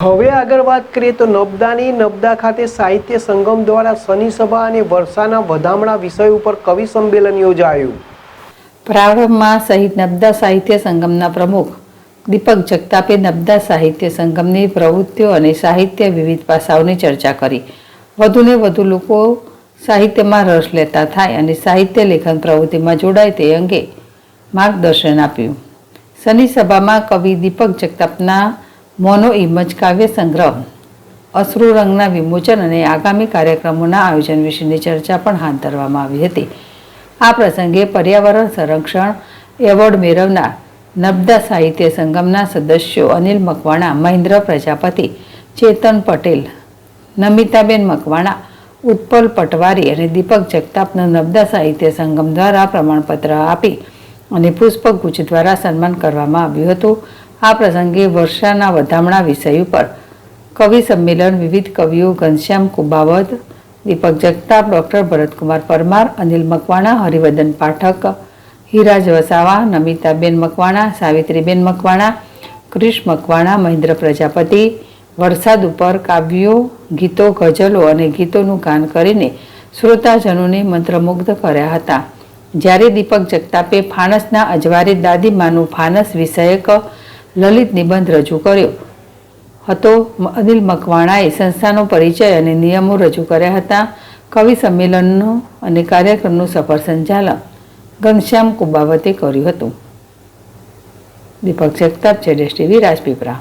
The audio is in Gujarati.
હવે આગળ વાત કરીએ તો નબદા ખાતે સાહિત્ય સંગમ દ્વારા શનિ સભા અને વર્ષાના વધામણા વિષય ઉપર કવિ સંમેલન યોજાયું. પ્રારંભમાં શહીદ નબદા સાહિત્ય સંગમના પ્રમુખ દીપક જગતાપે નબદા સાહિત્ય સંગમની પ્રવૃત્તિઓ અને સાહિત્ય વિવિધ પાસાઓની ચર્ચા કરી. વધુને વધુ લોકો સાહિત્યમાં રસ લેતા થાય અને સાહિત્ય લેખન પ્રવૃત્તિમાં જોડાય તે અંગે માર્ગદર્શન આપ્યું. શનિ સભામાં કવિ દીપક જગતાપના મોનો ઇમજ કાવ્ય સંગ્રહ, અશ્રુ રંગના વિમોચન અને આગામી કાર્યક્રમોના આયોજન વિશેની ચર્ચા પણ હાથ ધરવામાં આવી હતી. આ પ્રસંગે પર્યાવરણ સંરક્ષણ એવોર્ડ મેળવનાર નબદા સાહિત્ય સંગમના સદસ્યો અનિલ મકવાણા, મહેન્દ્ર પ્રજાપતિ, ચેતન પટેલ, નમિતાબેન મકવાણા, ઉત્પલ પટવારી અને દીપક જગતાપનું નબદા સાહિત્ય સંગમ દ્વારા પ્રમાણપત્ર આપી અને પુષ્પગુચ્છ દ્વારા સન્માન કરવામાં આવ્યું હતું. આ પ્રસંગે વર્ષાના વધામણા વિષય ઉપર કવિ સંમેલન વિવિધ કવિઓ ઘનશ્યામ કુબાવત, દીપક જગતાપ, ડૉક્ટર ભરતકુમાર પરમાર, અનિલ મકવાણા, હરિવર્ધન પાઠક, હિરાજ વસાવા, નમિતાબેન મકવાણા, સાવિત્રીબેન મકવાણા, ક્રિશ મકવાણા, મહેન્દ્ર પ્રજાપતિ વરસાદ ઉપર કાવ્યો, ગીતો, ગઝલો અને ગીતોનું ગાન કરીને શ્રોતાજનોને મંત્રમુગ્ધ કર્યા હતા. જ્યારે દીપક જગતાપે ફાનસના અજવાળે દાદીમાનું ફાનસ વિષયક લલિત નિબંધ રજૂ કર્યો હતો. અનિલ મકવાણાએ સંસ્થાનો પરિચય અને નિયમો રજૂ કર્યા હતા. કવિ સંમેલનનું અને કાર્યક્રમનું સફળ સંચાલન ઘનશ્યામ કુબાવતે કર્યું હતું. દીપક જગતાપ, ZSTV, રાજપીપળા.